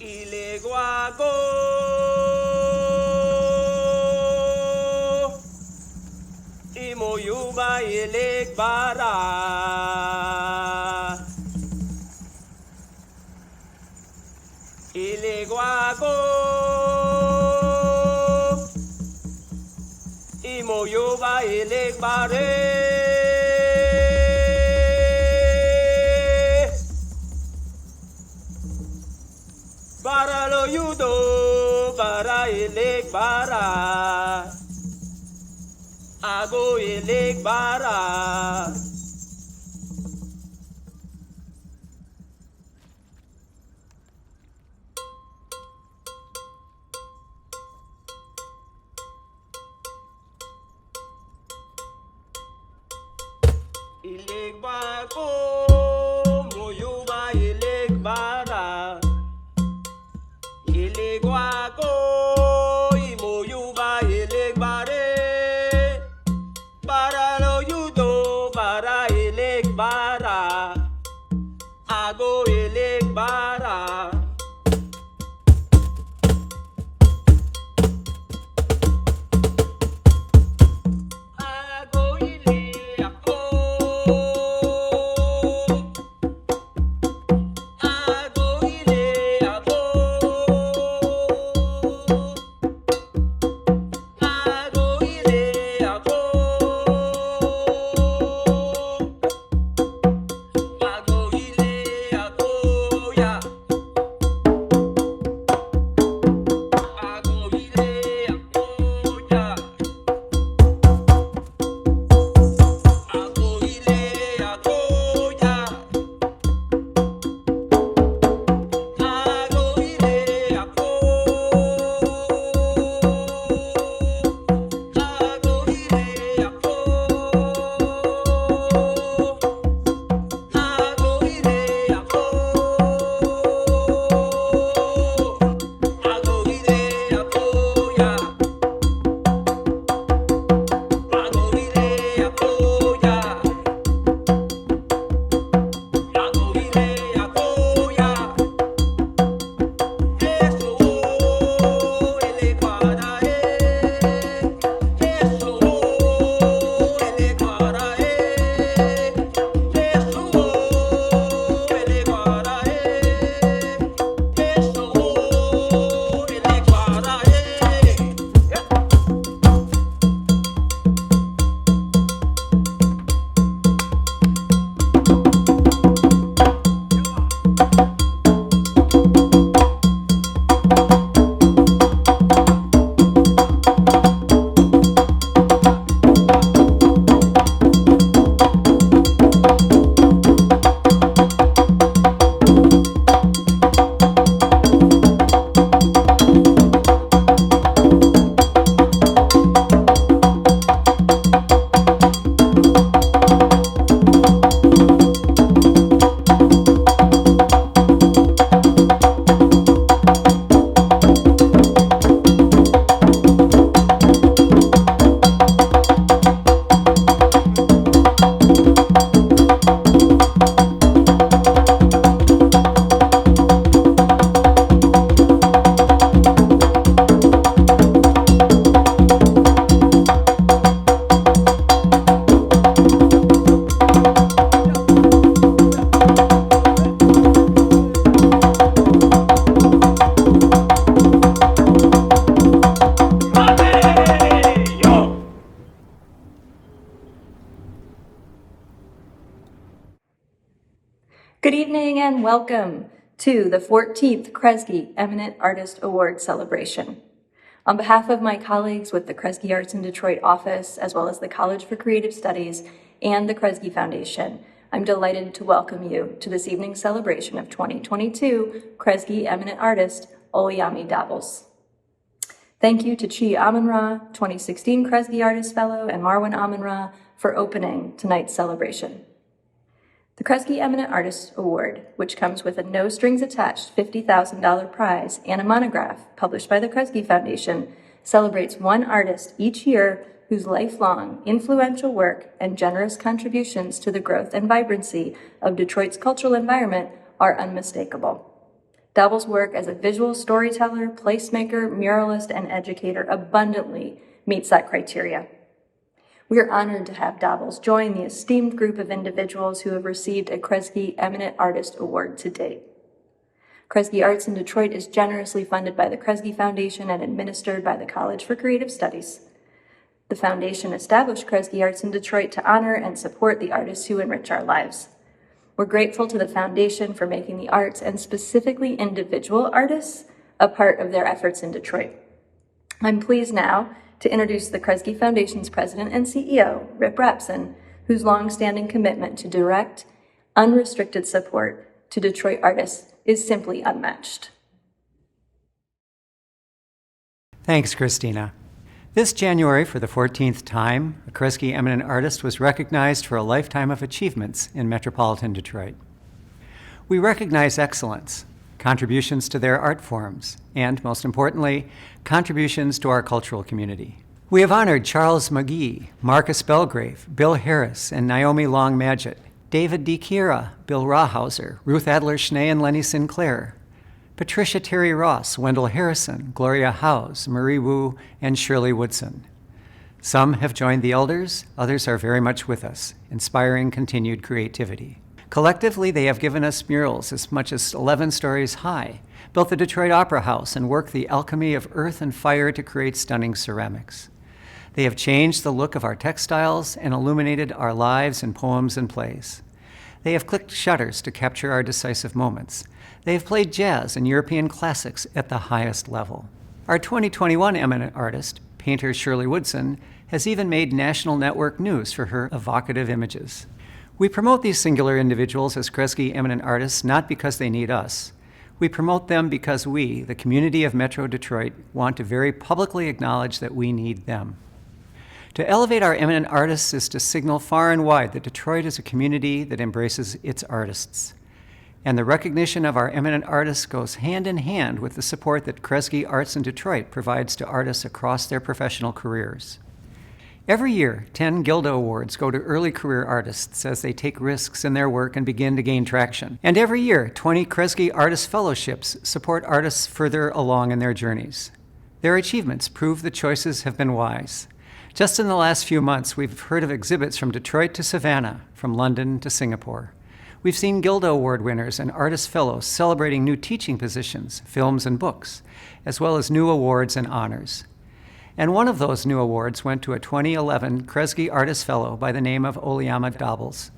Ileguago Imoyuba Ilegbara Ileguago Imoyuba Ilegbare Bara lo yudo, bara ilik bara, ago ilik bara. Ilik bago, moyuba ilik bara. Ileguago, imoyuba ilegbare, para lo yudo, para ilegbara, ago ilegbara. Ago ileako, ago ileako. Good evening and welcome to the 14th Kresge Eminent Artist Award celebration. On behalf of my colleagues with the Kresge Arts in Detroit office, as well as the College for Creative Studies and the Kresge Foundation, I'm delighted to welcome you to this evening's celebration of 2022 Kresge Eminent Artist Olayami Dabls. Thank you to Xavier Amen-Ra, 2016 Kresge Artist Fellow, and Marwan Amen-Ra for opening tonight's celebration. The Kresge Eminent Artist Award, which comes with a no-strings-attached $50,000 prize and a monograph published by the Kresge Foundation, celebrates one artist each year whose lifelong, influential work and generous contributions to the growth and vibrancy of Detroit's cultural environment are unmistakable. Dabbles' work as a visual storyteller, placemaker, muralist, and educator abundantly meets that criteria. We are honored to have Dabbles join the esteemed group of individuals who have received a Kresge Eminent Artist Award to date. Kresge Arts in Detroit is generously funded by the Kresge Foundation and administered by the College for Creative Studies. The foundation established Kresge Arts in Detroit to honor and support the artists who enrich our lives. We're grateful to the foundation for making the arts, and specifically individual artists, a part of their efforts in Detroit. I'm pleased now to introduce the Kresge Foundation's president and CEO, Rip Rapson, whose long-standing commitment to direct, unrestricted support to Detroit artists is simply unmatched. Thanks, Christina. This January, for the 14th time, a Kresge Eminent Artist was recognized for a lifetime of achievements in metropolitan Detroit. We recognize excellence, contributions to their art forms, and, most importantly, contributions to our cultural community. We have honored Charles McGee, Marcus Belgrave, Bill Harris, and Naomi Long Madgett, David D. Kiera, Bill Rawhauser, Ruth Adler Schnee and Lenny Sinclair, Patricia Terry Ross, Wendell Harrison, Gloria Howes, Marie Wu, and Shirley Woodson. Some have joined the elders, others are very much with us, inspiring continued creativity. Collectively, they have given us murals as much as 11 stories high, built the Detroit Opera House, and worked the alchemy of earth and fire to create stunning ceramics. They have changed the look of our textiles and illuminated our lives in poems and plays. They have clicked shutters to capture our decisive moments. They have played jazz and European classics at the highest level. Our 2021 eminent artist, painter Shirley Woodson, has even made national network news for her evocative images. We promote these singular individuals as Kresge Eminent Artists not because they need us. We promote them because we, the community of Metro Detroit, want to very publicly acknowledge that we need them. To elevate our eminent artists is to signal far and wide that Detroit is a community that embraces its artists. And the recognition of our eminent artists goes hand in hand with the support that Kresge Arts in Detroit provides to artists across their professional careers. Every year, 10 Gilda Awards go to early career artists as they take risks in their work and begin to gain traction. And every year, 20 Kresge Artist Fellowships support artists further along in their journeys. Their achievements prove the choices have been wise. Just in the last few months, we've heard of exhibits from Detroit to Savannah, from London to Singapore. We've seen Gilda Award winners and artist fellows celebrating new teaching positions, films, and books, as well as new awards and honors. And one of those new awards went to a 2011 Kresge Artist Fellow by the name of Olayami Dabls.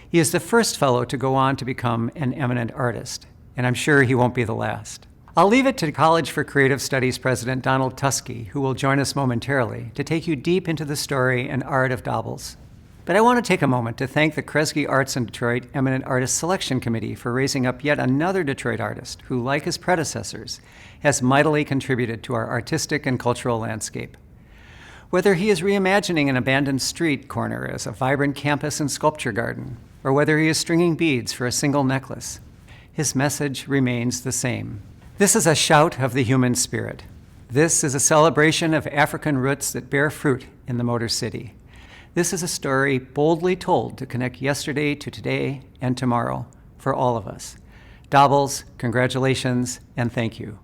He is the first fellow to go on to become an eminent artist, and I'm sure he won't be the last. I'll leave it to College for Creative Studies President Donald Tusky, who will join us momentarily, to take you deep into the story and art of Dabbles. But I want to take a moment to thank the Kresge Arts in Detroit Eminent Artist Selection Committee for raising up yet another Detroit artist who, like his predecessors, has mightily contributed to our artistic and cultural landscape. Whether he is reimagining an abandoned street corner as a vibrant campus and sculpture garden, or whether he is stringing beads for a single necklace, his message remains the same. This is a shout of the human spirit. This is a celebration of African roots that bear fruit in the Motor City. This is a story boldly told to connect yesterday to today and tomorrow for all of us. Dabbles, congratulations, and thank you.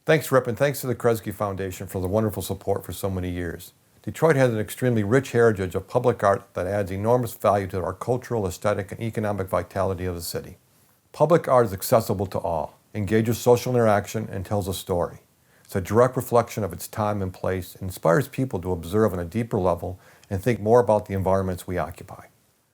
Thanks, Rip, and thanks to the Kresge Foundation for the wonderful support for so many years. Detroit has an extremely rich heritage of public art that adds enormous value to our cultural, aesthetic, and economic vitality of the city. Public art is accessible to all, engages social interaction, and tells a story. It's a direct reflection of its time and place, and inspires people to observe on a deeper level and think more about the environments we occupy.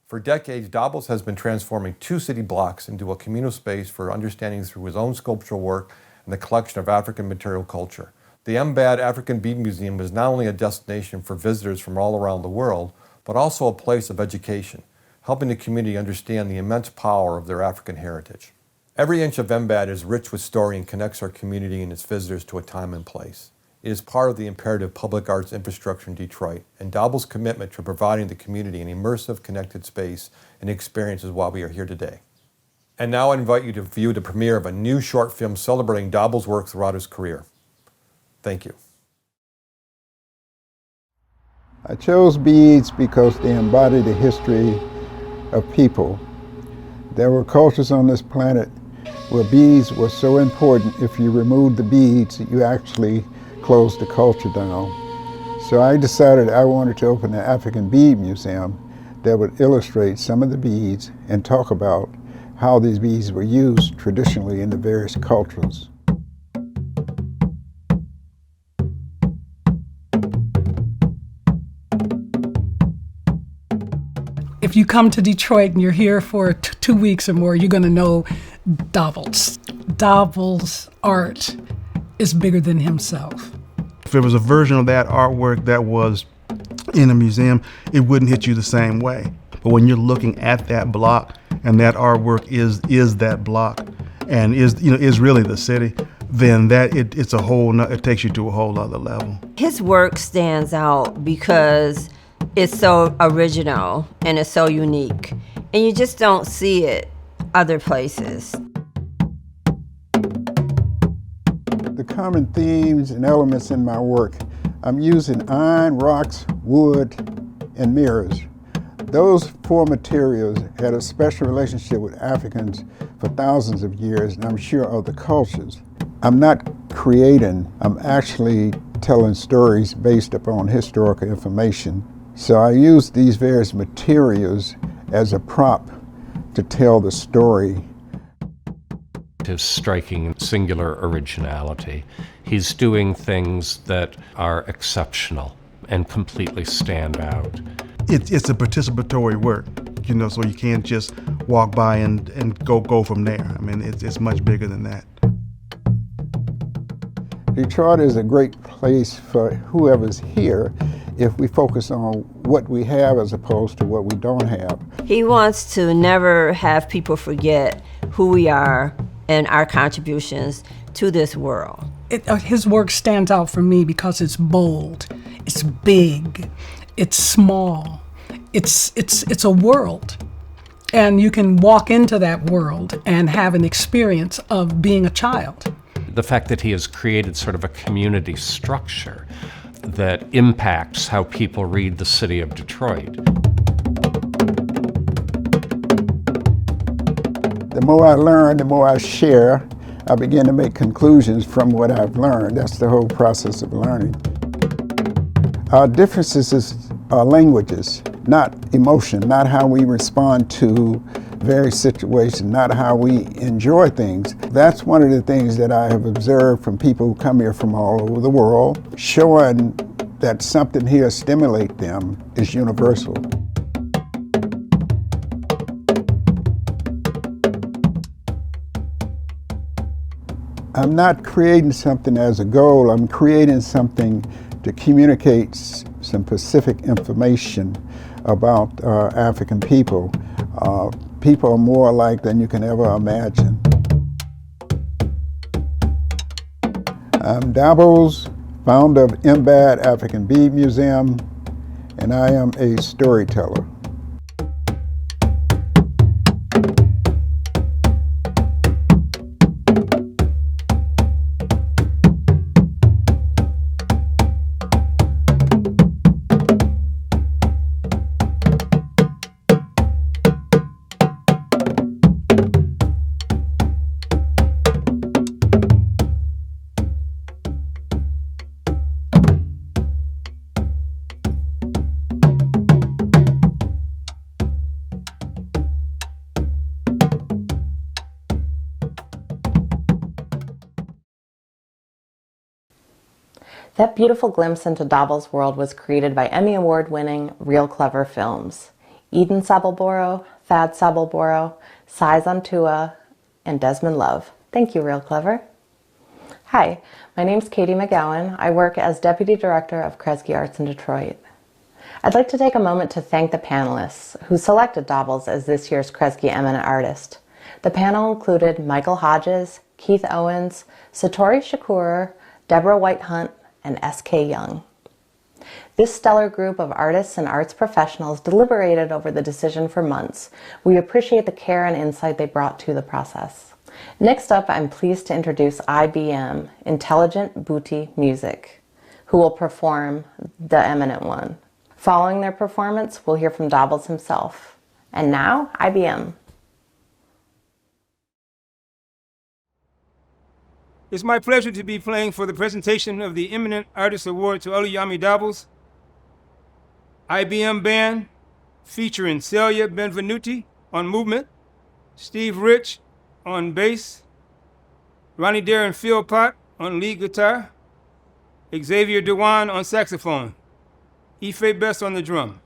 For decades, Dabbles has been transforming two city blocks into a communal space for understanding through his own sculptural work and the collection of African material culture. The MBAD African Bead Museum is not only a destination for visitors from all around the world, but also a place of education, helping the community understand the immense power of their African heritage. Every inch of MBAD is rich with story and connects our community and its visitors to a time and place. It is part of the imperative public arts infrastructure in Detroit, and Dabbles' commitment to providing the community an immersive, connected space and experience is why we are here today. And now I invite you to view the premiere of a new short film celebrating Dabbles' work throughout his career. Thank you. I chose beads because they embody the history of people There were cultures on this planet where beads were so important, if you removed the beads, you actually closed the culture down. So I decided I wanted to open an African bead museum that would illustrate some of the beads and talk about how these beads were used traditionally in the various cultures. If you come to Detroit and you're here for 2 weeks or more, you're going to know Dabbles. Dabbles' art is bigger than himself. If there was a version of that artwork that was in a museum, it wouldn't hit you the same way. But when you're looking at that block and that artwork is that block and is really the city, then it takes you to a whole other level. His work stands out because it's so original and it's so unique, and you just don't see it other places. The common themes and elements in my work, I'm using iron, rocks, wood, and mirrors. Those four materials had a special relationship with Africans for thousands of years, and I'm sure other cultures. I'm not creating, I'm actually telling stories based upon historical information. So I use these various materials as a prop to tell the story. His striking singular originality. He's doing things that are exceptional and completely stand out. It's a participatory work, so you can't just walk by and go from there. I mean, it's much bigger than that. Detroit is a great place for whoever's here if we focus on what we have as opposed to what we don't have. He wants to never have people forget who we are and our contributions to this world. His work stands out for me because it's bold, it's big, it's small, it's a world. And you can walk into that world and have an experience of being a child. The fact that he has created sort of a community structure that impacts how people read the city of Detroit. The more I learn, the more I share, I begin to make conclusions from what I've learned. That's the whole process of learning. Our differences are languages, not emotion, not how we respond to various situations, not how we enjoy things. That's one of the things that I have observed from people who come here from all over the world, showing that something here stimulates them is universal. I'm not creating something as a goal, I'm creating something to communicate some specific information about African people. People are more alike than you can ever imagine. I'm Dabbles, founder of MBAD African Bead Museum, and I am a storyteller. That beautiful glimpse into Dabbles' world was created by Emmy Award-winning Real Clever Films. Eden Sabelboro, Thad Sabelboro, Sai Zantua, and Desmond Love. Thank you, Real Clever. Hi, my name's Katie McGowan. I work as Deputy Director of Kresge Arts in Detroit. I'd like to take a moment to thank the panelists who selected Dabbles as this year's Kresge Eminent Artist. The panel included Michael Hodges, Keith Owens, Satori Shakur, Deborah White-Hunt, and S.K. Young. This stellar group of artists and arts professionals deliberated over the decision for months. We appreciate the care and insight they brought to the process. Next up, I'm pleased to introduce IBM, Intelligent Booty Music, who will perform The Eminent One. Following their performance, we'll hear from Dabbles himself. And now, IBM. It's my pleasure to be playing for the presentation of the Eminent Artist Award to Olayami Dabls, IBM Band, featuring Celia Benvenutti on movement, Steve Rich on bass, Ronnie, Darren, Philpot on lead guitar, Xavier Dujan on saxophone, Efe Bes on the drum.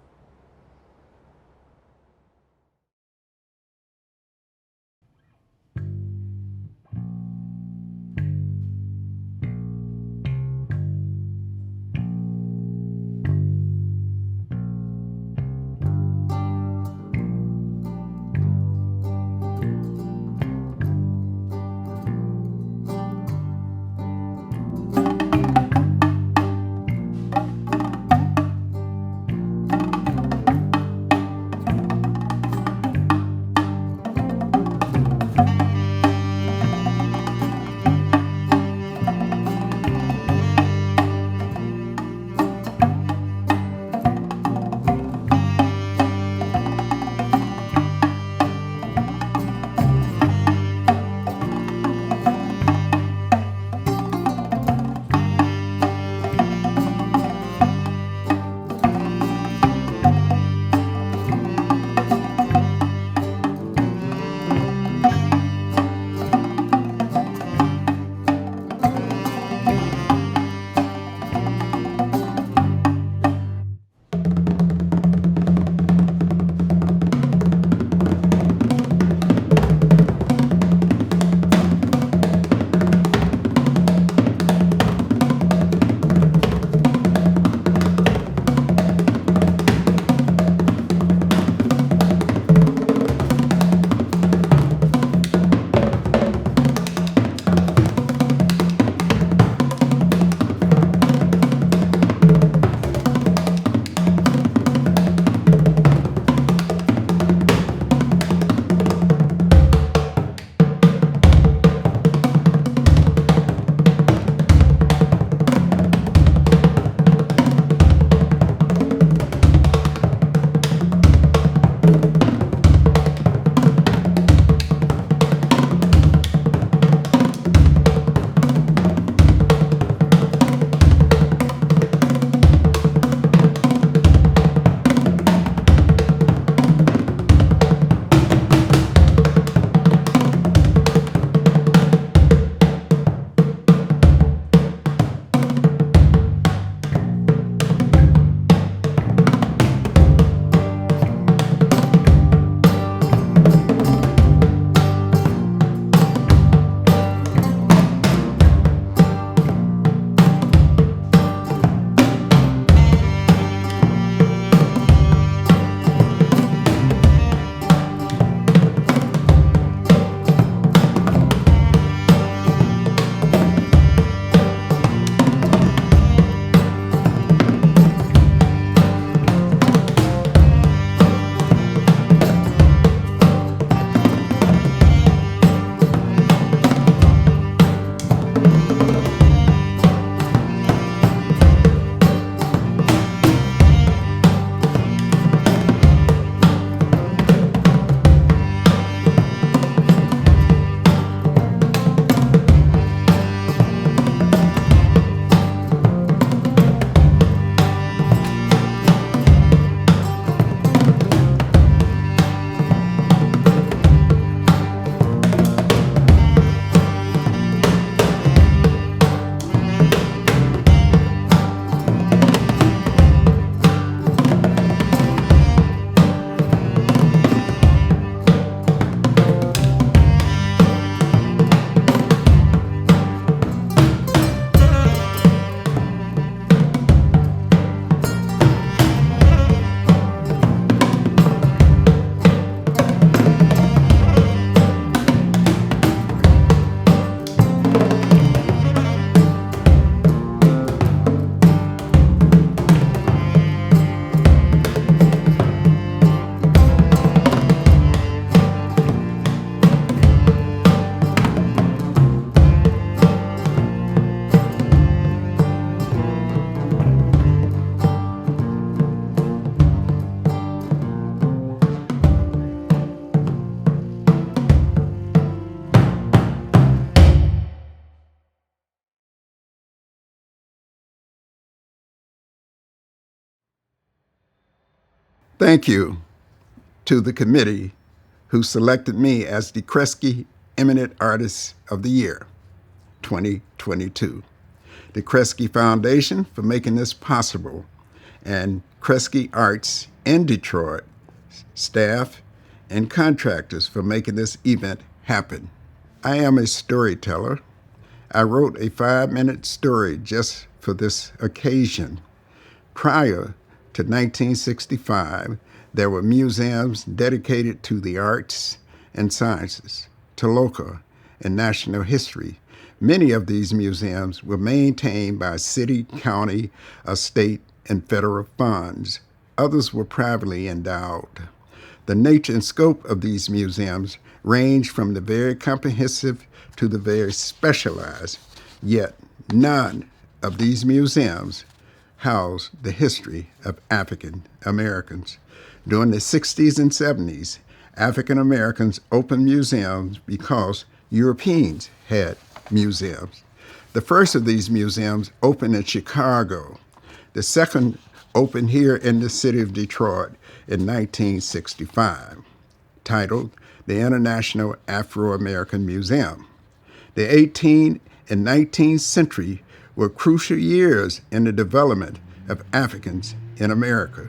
Thank you to the committee who selected me as the Kresge Eminent Artist of the Year, 2022. The Kresge Foundation for making this possible, and Kresge Arts in Detroit, staff, and contractors for making this event happen. I am a storyteller. I wrote a 5-minute story just for this occasion. Prior to 1965, there were museums dedicated to the arts and sciences, to local and national history. Many of these museums were maintained by city, county, state, and federal funds. Others were privately endowed. The nature and scope of these museums range from the very comprehensive to the very specialized, yet none of these museums house the history of African Americans. During the 60s and 70s, African Americans opened museums because Europeans had museums. The first of these museums opened in Chicago. The second opened here in the city of Detroit in 1965, titled the International Afro-American Museum. The 18th and 19th century were crucial years in the development of Africans in America.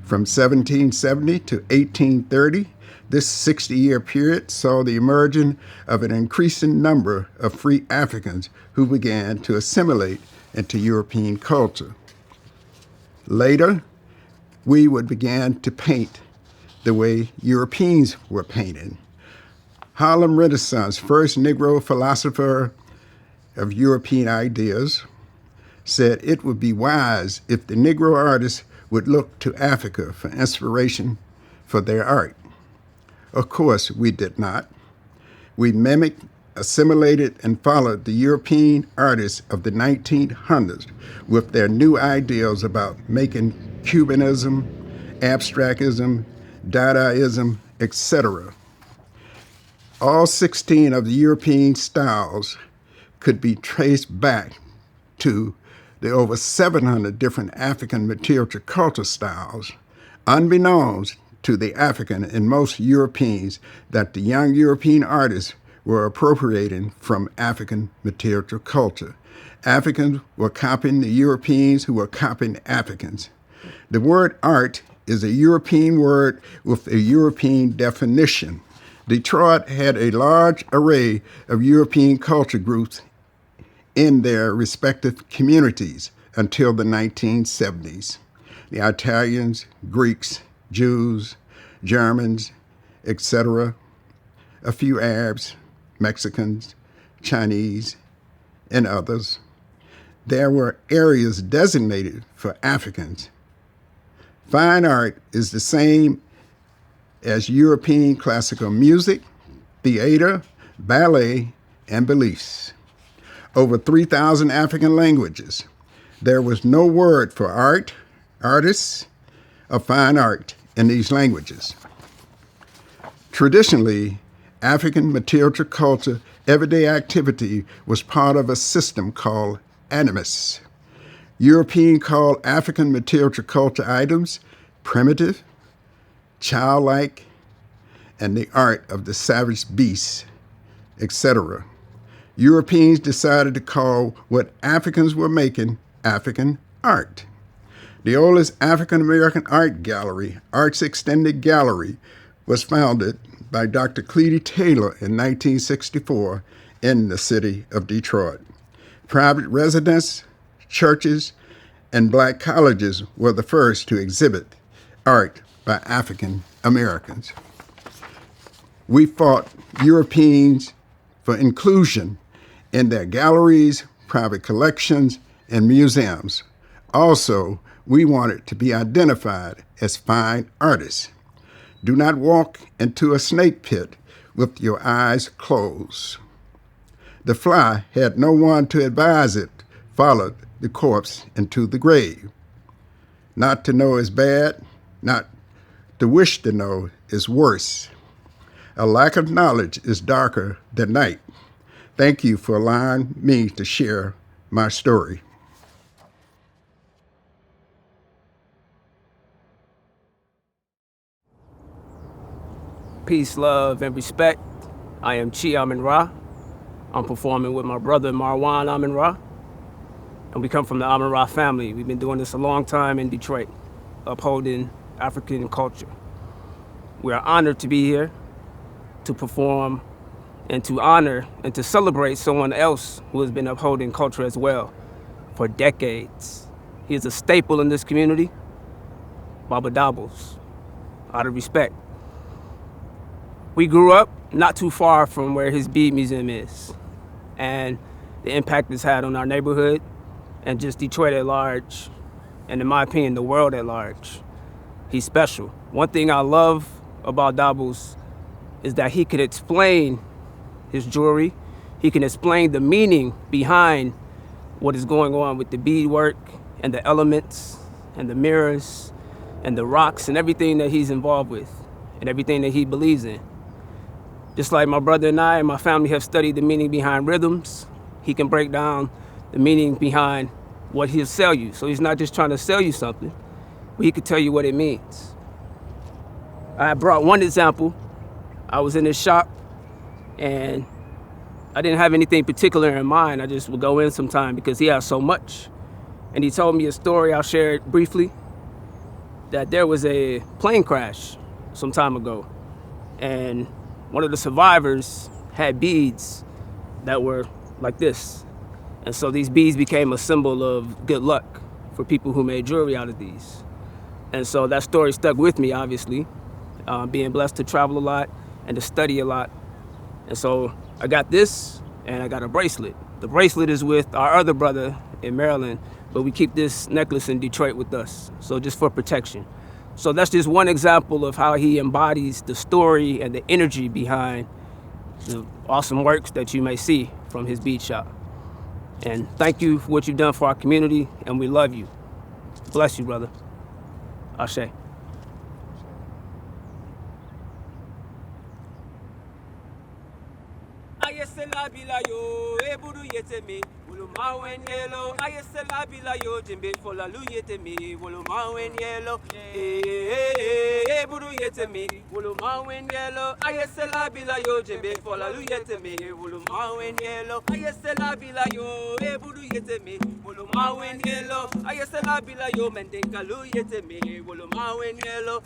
From 1770 to 1830, this 60-year period saw the emergence of an increasing number of free Africans who began to assimilate into European culture. Later, we would begin to paint the way Europeans were painted. Harlem Renaissance, first Negro philosopher of European ideas, said it would be wise if the Negro artists would look to Africa for inspiration for their art. Of course, we did not. We mimicked, assimilated, and followed the European artists of the 1900s with their new ideals about making Cubanism, abstractism, Dadaism, etc. All 16 of the European styles could be traced back to the over 700 different African material culture styles, unbeknownst to the African and most Europeans that the young European artists were appropriating from African material culture. Africans were copying the Europeans who were copying Africans. The word art is a European word with a European definition. Detroit had a large array of European culture groups in their respective communities until the 1970s. The Italians, Greeks, Jews, Germans, etc., a few Arabs, Mexicans, Chinese, and others. There were areas designated for Africans. Fine art is the same as European classical music, theater, ballet, and beliefs. Over 3,000 African languages. There was no word for art, artists, or fine art in these languages. Traditionally, African material culture everyday activity was part of a system called animus. European called African material culture items primitive, childlike, and the art of the savage beast, etc. Europeans decided to call what Africans were making African art. The oldest African American art gallery, Arts Extended Gallery, was founded by Dr. Cleety Taylor in 1964 in the city of Detroit. Private residents, churches, and black colleges were the first to exhibit art by African Americans. We fought Europeans for inclusion in their galleries, private collections, and museums. Also, we wanted to be identified as fine artists. Do not walk into a snake pit with your eyes closed. The fly had no one to advise it, followed the corpse into the grave. Not to know is bad, not to wish to know is worse. A lack of knowledge is darker than night. Thank you for allowing me to share my story. Peace, love, and respect. I am Chi Amen-Ra. I'm performing with my brother Marwan Amen-Ra. And we come from the Amen-Ra family. We've been doing this a long time in Detroit, upholding African culture. We are honored to be here to perform and to honor and to celebrate someone else who has been upholding culture as well for decades. He is a staple in this community, Baba Dabbles, out of respect. We grew up not too far from where his bead museum is, and the impact it's had on our neighborhood and just Detroit at large, and in my opinion, the world at large. He's special. One thing I love about Dabbles is that he could explain his jewelry. He can explain the meaning behind what is going on with the beadwork and the elements and the mirrors and the rocks and everything that he's involved with and everything that he believes in. Just like my brother and I and my family have studied the meaning behind rhythms, he can break down the meaning behind what he'll sell you. So he's not just trying to sell you something, but he could tell you what it means. I brought one example. I was in his shop and I didn't have anything particular in mind. I just would go in sometime because he has so much. And he told me a story, I'll share it briefly, that there was a plane crash some time ago. And one of the survivors had beads that were like this. And so these beads became a symbol of good luck for people who made jewelry out of these. And so that story stuck with me, obviously, being blessed to travel a lot and to study a lot. And so I got this and I got a bracelet. The bracelet is with our other brother in Maryland, but we keep this necklace in Detroit with us, so just for protection. So that's just one example of how he embodies the story and the energy behind the awesome works that you may see from his bead shop. And thank you for what you've done for our community, and we love you. Bless you, brother. Ashe. Ayesela bila yo, eburu yete mi, wulu mawen yelo. Ayesela bila yo, jembe fola lu yete mi, wulu mawen yelo. Eburu yete mi, wulu mawen yelo. Ayesela bila yo, jembe fola lu yete mi, wulu mawen yelo. Ayesela bila yo, eburu yete mi, wulu mawen yelo. Ayesela bila yo, mendenka lu yete mi, wulu mawen yelo.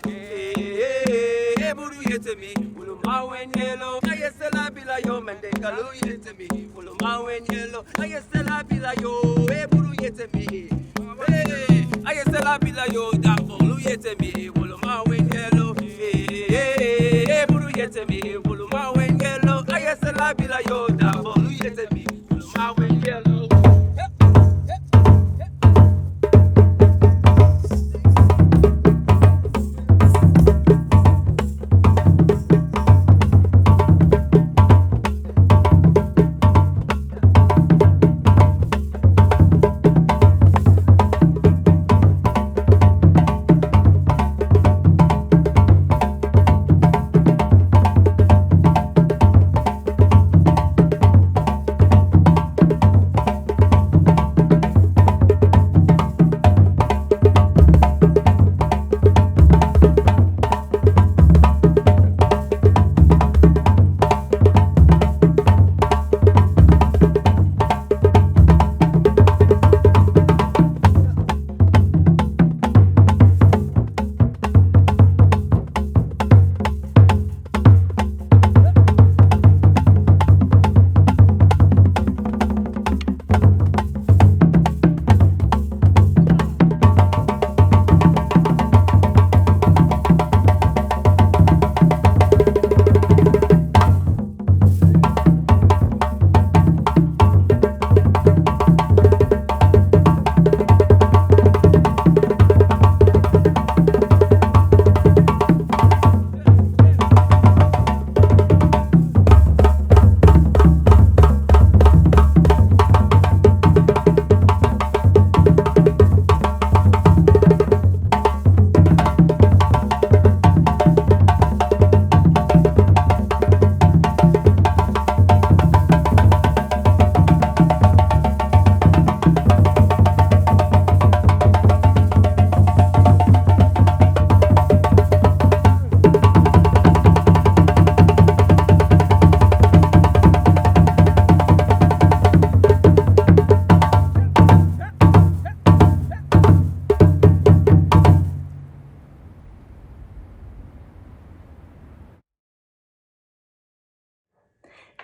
Eburu yete mi, wulu mawen yelo. Ayesela bila yo, mendenka Kalu yete mi, follow my when yellow. I still bila yo, eburu yete mi. I still bila yo, that follow yete mi, follow my when yellow. Eburu yete mi, follow my when yellow. I still bila yo, that follow yete mi, follow my when yellow.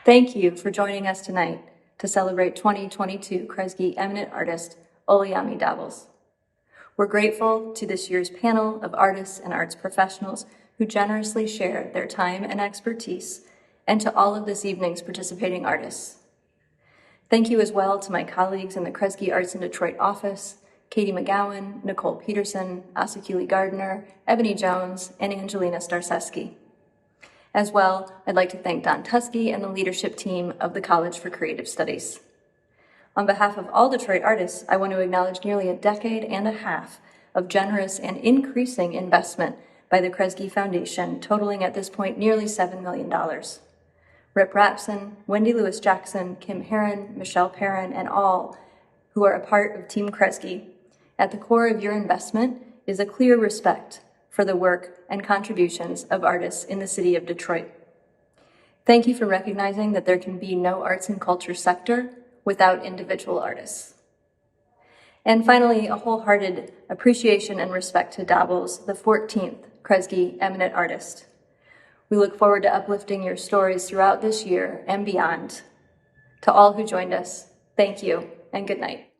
Thank you for joining us tonight to celebrate 2022 Kresge Eminent Artist Olayami Dabls. We're grateful to this year's panel of artists and arts professionals who generously shared their time and expertise, and to all of this evening's participating artists. Thank you as well to my colleagues in the Kresge Arts in Detroit office, Katie McGowan, Nicole Peterson, Asakili Gardner, Ebony Jones, and Angelina Starseski. As well, I'd like to thank Don Tusky and the leadership team of the College for Creative Studies. On behalf of all Detroit artists, I want to acknowledge nearly a decade and a half of generous and increasing investment by the Kresge Foundation, totaling at this point nearly $7 million. Rip Rapson, Wendy Lewis Jackson, Kim Herron, Michelle Perrin, and all who are a part of Team Kresge, at the core of your investment is a clear respect for the work and contributions of artists in the city of Detroit. Thank you for recognizing that there can be no arts and culture sector without individual artists. And finally, a wholehearted appreciation and respect to Dabbles, the 14th Kresge Eminent Artist. We look forward to uplifting your stories throughout this year and beyond. To all who joined us, thank you and good night.